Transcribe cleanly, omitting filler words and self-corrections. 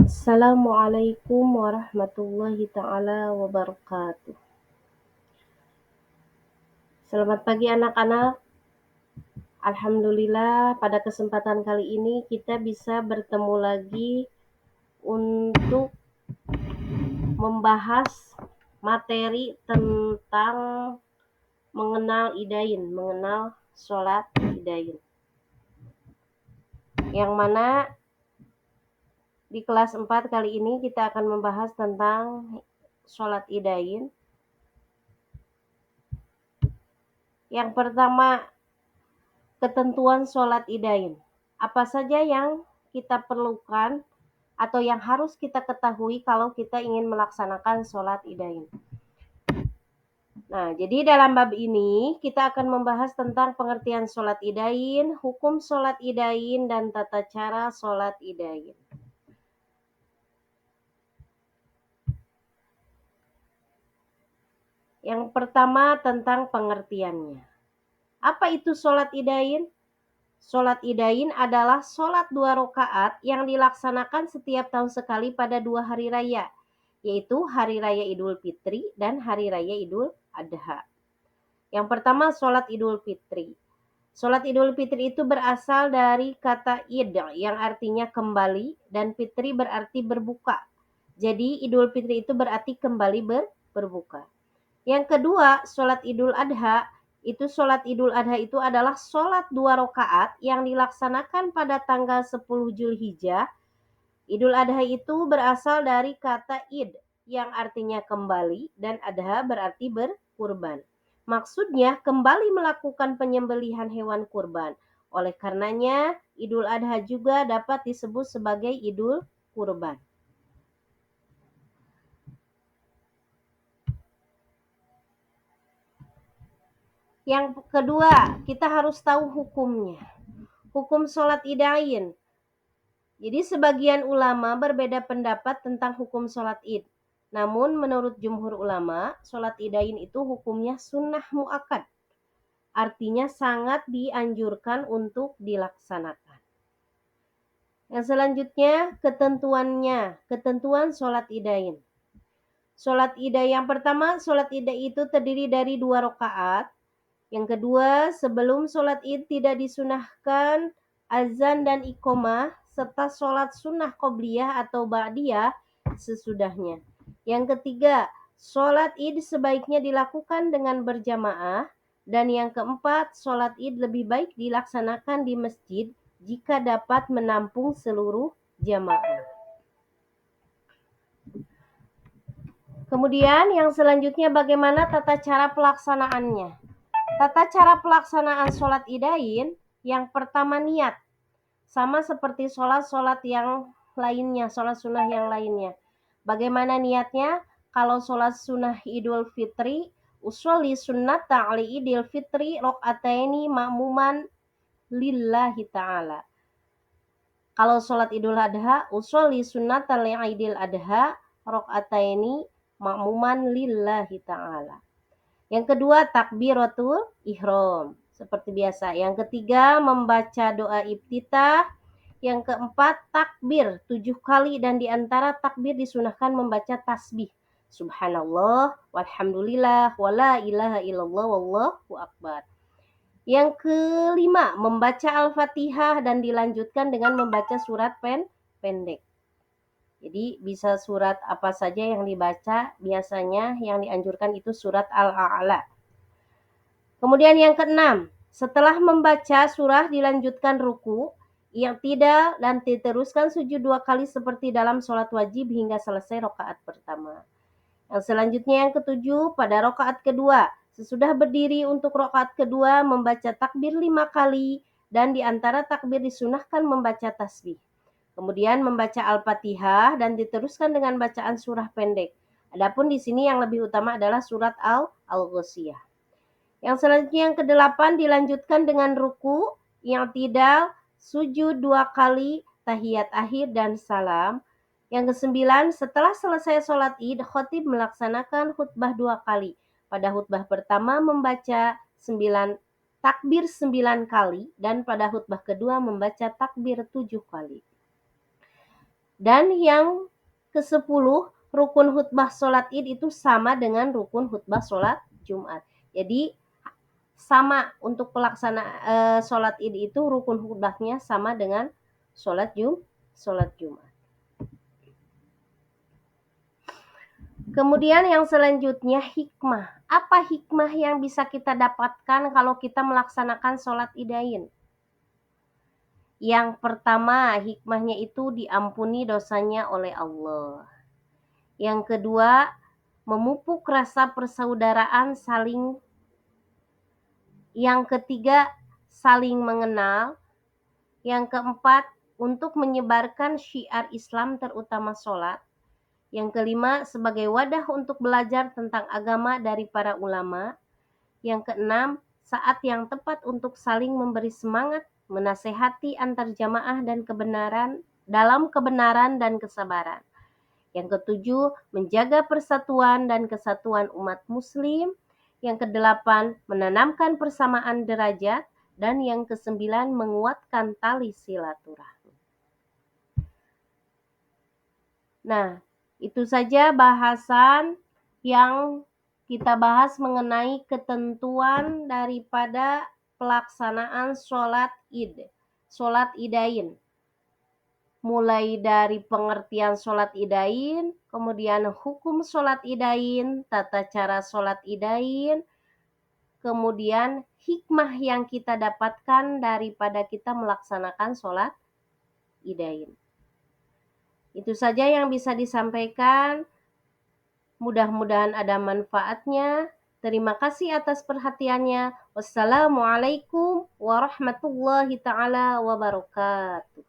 Assalamualaikum warahmatullahi taala wabarakatuh. Selamat pagi anak-anak. Alhamdulillah pada kesempatan kali ini kita bisa bertemu lagi untuk membahas materi tentang mengenal idain, mengenal sholat idain. Yang mana di kelas 4 kali ini kita akan membahas tentang sholat idain. Yang pertama, ketentuan sholat idain. Apa saja yang kita perlukan atau yang harus kita ketahui kalau kita ingin melaksanakan sholat idain. Nah, jadi dalam bab ini kita akan membahas tentang pengertian sholat idain, hukum sholat idain, dan tata cara sholat idain. Yang pertama tentang pengertiannya. Apa itu sholat idain? Sholat idain adalah sholat 2 rakaat yang dilaksanakan setiap tahun sekali pada 2 hari raya, yaitu Hari Raya Idul Fitri dan Hari Raya Idul Adha. Yang pertama, sholat Idul Fitri. Sholat Idul Fitri itu berasal dari kata id yang artinya kembali dan fitri berarti berbuka. Jadi Idul Fitri itu berarti kembali berbuka. Yang kedua, sholat Idul Adha. Sholat Idul Adha itu adalah sholat 2 rakaat yang dilaksanakan pada tanggal 10 Zulhijjah. Idul Adha itu berasal dari kata id yang artinya kembali dan adha berarti berkurban. Maksudnya kembali melakukan penyembelihan hewan kurban. Oleh karenanya Idul Adha juga dapat disebut sebagai Idul Kurban. Yang kedua, kita harus tahu hukumnya. Hukum sholat idain. Jadi sebagian ulama berbeda pendapat tentang hukum sholat id. Namun menurut jumhur ulama, sholat idain itu hukumnya sunnah mu'akkad. Artinya sangat dianjurkan untuk dilaksanakan. Yang selanjutnya ketentuannya, ketentuan sholat idain. Sholat idain yang pertama, sholat idain itu terdiri dari 2 rakaat. Yang kedua, sebelum sholat id tidak disunahkan azan dan iqomah serta sholat sunnah qobliyah atau ba'diyah sesudahnya. Yang ketiga, sholat id sebaiknya dilakukan dengan berjamaah. Dan yang keempat, sholat id lebih baik dilaksanakan di masjid jika dapat menampung seluruh jamaah. Kemudian yang selanjutnya bagaimana tata cara pelaksanaannya. Tata cara pelaksanaan sholat idain, yang pertama niat. Sama seperti sholat-sholat yang lainnya, sholat sunnah yang lainnya. Bagaimana niatnya? Kalau sholat sunnah Idul Fitri, usolli sunnata ali Idul Fitri rok'ataini ma'muman lillahi ta'ala. Kalau sholat Idul Adha, usolli sunnata li Idul Adha rok'ataini ma'muman lillahi ta'ala. Yang kedua, takbiratul ihram seperti biasa. Yang ketiga, membaca doa iftitah. Yang keempat, takbir 7 kali dan diantara takbir disunahkan membaca tasbih. Subhanallah, walhamdulillah, wala ilaha illallah, wallahu akbar. Yang kelima, membaca Al-Fatihah dan dilanjutkan dengan membaca surat pendek. Jadi bisa surat apa saja yang dibaca, biasanya yang dianjurkan itu surat Al-A'la. Kemudian yang keenam, setelah membaca surah dilanjutkan ruku, yang tidak dan diteruskan sujud 2 kali seperti dalam sholat wajib hingga selesai rakaat pertama. Yang selanjutnya yang ketujuh, pada rakaat kedua, sesudah berdiri untuk rakaat kedua membaca takbir 5 kali dan di antara takbir disunahkan membaca tasbih. Kemudian membaca Al-Fatihah dan diteruskan dengan bacaan surah pendek. Adapun di sini yang lebih utama adalah surat Al-Ghasyiyah. Yang selanjutnya yang kedelapan dilanjutkan dengan ruku, yang tidak sujud 2 kali, tahiyat akhir dan salam. Yang kesembilan, setelah selesai sholat id, khotib melaksanakan khutbah 2 kali. Pada khutbah pertama membaca takbir 9 kali dan pada khutbah kedua membaca takbir 7 kali. Dan yang ke-10, rukun khutbah sholat id itu sama dengan rukun khutbah sholat Jumat. Jadi sama untuk pelaksanaan sholat id itu rukun khutbahnya sama dengan sholat Jumat. Kemudian yang selanjutnya hikmah. Apa hikmah yang bisa kita dapatkan kalau kita melaksanakan sholat idain? Yang pertama, hikmahnya itu diampuni dosanya oleh Allah. Yang kedua, memupuk rasa persaudaraan saling. Yang ketiga, saling mengenal. Yang keempat, untuk menyebarkan syiar Islam terutama sholat. Yang kelima, sebagai wadah untuk belajar tentang agama dari para ulama. Yang keenam, saat yang tepat untuk saling memberi semangat, menasehati antar jamaah dan kebenaran dan kesabaran. Yang ketujuh, menjaga persatuan dan kesatuan umat muslim. Yang kedelapan, menanamkan persamaan derajat. Dan yang kesembilan, menguatkan tali silaturahmi. Nah, itu saja bahasan yang kita bahas mengenai ketentuan daripada pelaksanaan sholat id, sholat idain. Mulai dari pengertian sholat idain, kemudian hukum sholat idain, tata cara sholat idain, kemudian hikmah yang kita dapatkan daripada kita melaksanakan sholat idain. Itu saja yang bisa disampaikan. Mudah-mudahan ada manfaatnya. Terima kasih atas perhatiannya. Wassalamualaikum warahmatullahi taala wabarakatuh.